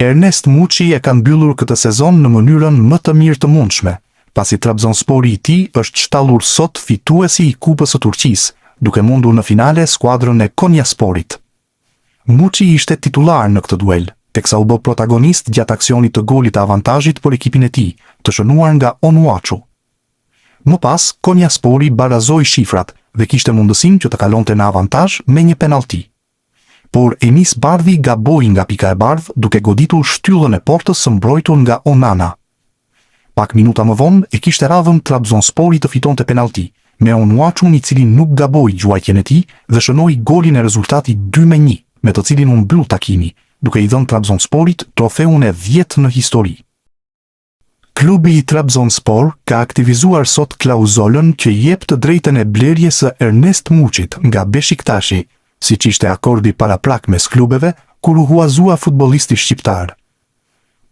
Ernest Muçi e ka mbyllur këtë sezon në mënyrën më të mirë të mundshme, pasi Trabzonspori i tij është shtallur sot fituesi i Kupës së Turqisë, duke mundur në finale skuadrën e Konyasporit. Muçi ishte titular në këtë duel, teksa u bë protagonist gjatë aksionit të golit të avantazhit për ekipin e tij, të shënuar nga Onuachu. Më pas, Konyaspori barazoi shifrat dhe kishte mundësinë që të kalonte në avantazh me një penallti. Por Enis Bardhi gaboi nga pika e bardhë duke goditur shtyllën e portës së mbrojtur nga Onana. Pak minuta më vonë e kishte radhën Trabzonspori të fitonte penallti, me Onuachun i cili nuk gaboi gjuajtjen e tij dhe shënoi golin e rezultatit 2-1, me të cilin u mbyll takimi, duke i dhënë Trabzonsporit trofeun e 10 në histori. Klubi i Trabzonspor ka aktivizuar sot klauzolën që jep të drejtën e blerjes së Ernest Muçit nga Beshiktashi, siç ishte akordi paraprak mes klubeve kur u huazua futbollisti shqiptar.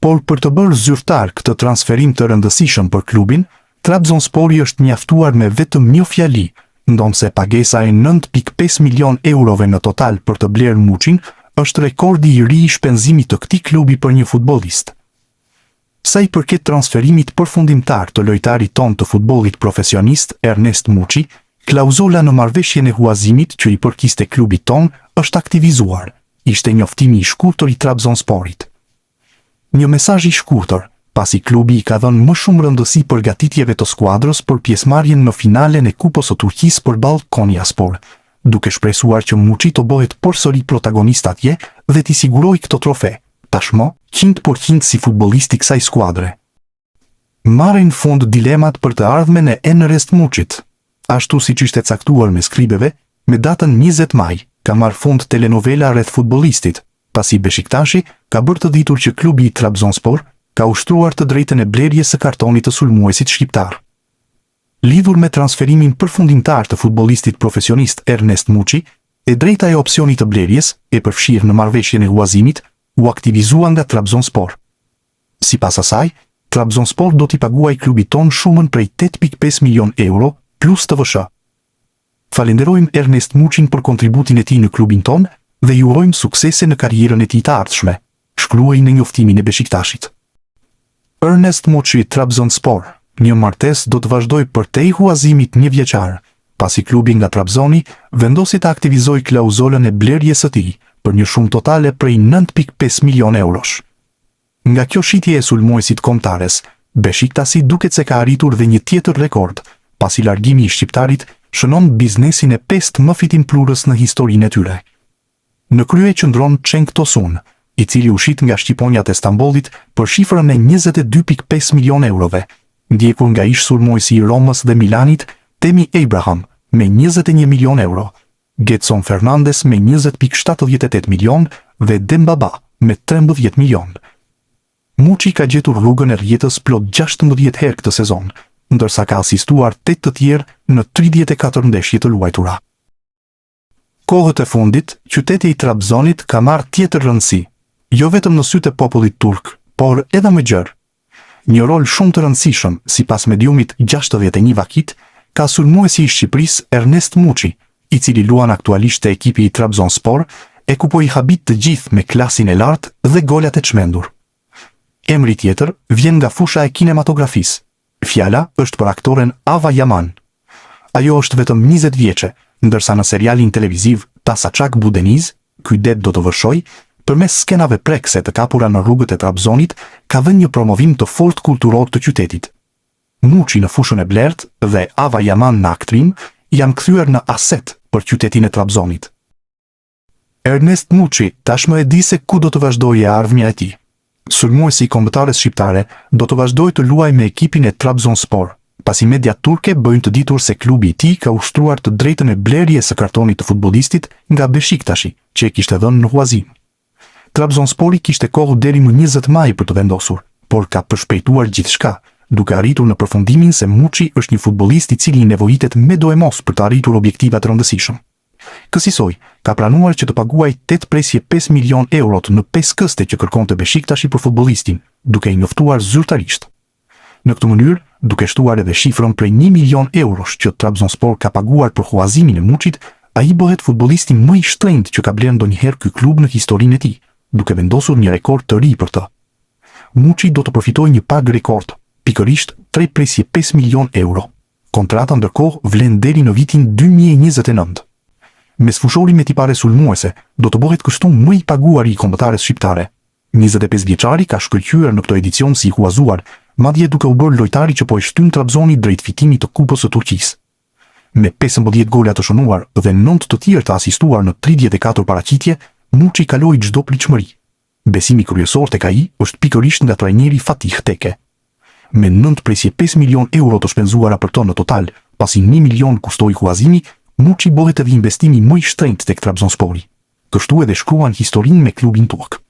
Por për të bërë zyrtar këtë transferim të rëndësishëm për klubin, Trabzonspori është mjaftuar me vetëm një fjali, ndonse pagesa e 9.5 milion eurove në total për të blerë Muçin është rekordi i ri i shpenzimit të këtij klubi për një futbollist. Sa i përket transferimit përfundimtar të lojtarit ton të futbollit profesionist Ernest Muçi, klauzola në marrëveshjen e huazimit që i përkiste klubit ton është aktivizuar, ishte njoftimi i shkurtër i Trabzonsporit. Një mesazh i shkurtër, pasi klubi i ka dhënë më shumë rëndësi përgatitjeve të skuadrës për pjesëmarrjen në finalen e Kupës së Turqisë përballë Konyaspor, duke shpresuar që Muçi të bëhet përsëri protagonist atje dhe t'i sigurojë këtë trofe, tashmë 100% si futbollisti i kësaj skuadre. Marrin fund dilemat për të ardhmen e Ernest Muçit. Ashtu siç ishte caktuar me skribeve, me datën 20 maj, ka marrë fund telenovela rreth futbollistit, pasi Beshiktashi ka bërë të ditur që klubi i Trabzonspor ka ushtruar të drejtën e blerjes së kartonit të sulmuesit shqiptar. Lidhur me transferimin përfundimtar të futbollistit profesionist Ernest Muçi, e drejta e opsionit të blerjes, e përfshirë në marrëveshjen e huazimit, u aktivizua nga Trabzonspor. Sipas asaj, Trabzonspor do t'i paguajë klubit ton shumën prej 8.5 milion euro plus të vëshë. Falenderojmë Ernest Muçin për kontributin e tij në klubin ton dhe ju urojmë suksese në karrierën e tij të ardhshme, shkruaj në njoftimin e Beshiktashit. Ernest Muçi Trabzonspor, një martesë do të vazhdojë përtej huazimit një vjeçar, pasi klubi nga Trabzoni vendosi të aktivizojë klauzolën e blerjes së tij për një shumë totale prej 9.5 milion eurosh. Nga kjo shitje e sulmuesit kombëtares, Beshiktasi duket se ka arritur dhe një tjetër rekord, pasi largimi i shqiptarit shënon biznesin e 5 më fitimplurës në historinë e tyre. Në krye qëndron Cenk Tosun, i cili u shit nga Shqiponjat e Stambollit për shifrën e 22.5 milion eurove, ndjekur nga ish sulmuesi i Romës dhe Milanit, Temi Abraham, me 21 milion euro, Getson Fernandes me 20.78 milion dhe Dembaba me 13 milion. Muçi ka gjetur rrugën e rrjetës plot 16 herë këtë sezon, ndërsa ka asistuar 8 të tjerë në 34 ndeshje të luajtura. Kohët e fundit, qyteti i Trabzonit ka marrë tjetër rëndësi, jo vetëm në sytë e popullit turk, por edhe më gjerë. Një rol shumë të rëndësishëm, sipas mediumit 61 Vakit, ka sulmuesi i Shqipërisë Ernest Muçi, i cili luan aktualisht te ekipi i Trabzonspor, e ku po i habit të gjithë me klasin e lartë dhe golat e çmendur. Emri tjetër vjen nga fusha e kinematografisë. Fjala është për aktoren Ava Yaman. Ajo është vetëm 20 vjeçe, ndërsa në serialin televiziv Tasaçak Budeniz, ky det do të vëshoj, përmes skenave prekse të kapura në rrugët e Trabzonit, ka dhënë një promovim të fortë kulturor të qytetit. Muçi në fushën e blertë dhe Ava Yaman në aktrim janë kthyer në aset për qytetin e Trabzonit. Ernest Muçi tashmë e di se ku do të vazhdojë ardhmja e tij. Sulmuesi i kombëtares shqiptare do të vazhdojë të luajë me ekipin e Trabzonspor, pasi media turke bëjnë të ditur se klubi i tij ka ushtruar të drejtën e blerjes së kartonit të futbollistit nga Beshiktashi, që e kishte dhënë në huazim. Trabzonspori kishte kohë deri më 20 maj për të vendosur, por ka përshpejtuar gjithçka, duke arritur në përfundimin se Muçi është një futbollist i cili nevojitet me do e mos për të arritur objektiva të rëndësishëm. Kësaj ka planuar që të paguajë 8.5 milion euro në 5 këste që kërkonte Beshiktashi për futbollistin, duke i njoftuar zyrtarisht. Në këtë mënyrë, duke shtuar edhe shifrën prej 1 milion eurosh që Trabzonspor ka paguar për huazimin e Muçit, ai bëhet futbollisti më i shtrenjtë që ka blerë ndonjëherë ky klub në historinë e tij, duke vendosur një rekord të ri për të. Muçi do të përfitojë një pagë rekord, pikërisht 3.5 milion euro. Kontrata ndërkohë vlen deri në vitin 2029. Mes fushorit me tipare sulmuese, do të bëhet kështu më i paguari i kombëtares shqiptare. 25 vjeçari ka shkëlqyer në këtë edicion si i huazuar, madje duke u bërë lojtari që po e shtyn Trabzoni drejt fitimit të Kupës së Turqisë. Me 15 gola të shënuar dhe 9 të tjerë të asistuar në 34 paraqitje, Muçi kaloi çdo pritshmëri. Besimi kryesor tek ai është pikërisht nga trajneri Fatih Teke. Me 9.5 milion euro të shpenzuara për to në total, pasi 1 milion kushtoi huazimi, Muçi bëhet edhe investimi më i shtrenjtë tek Trabzonspori. Kështu edhe shkruan historinë me klubin turk.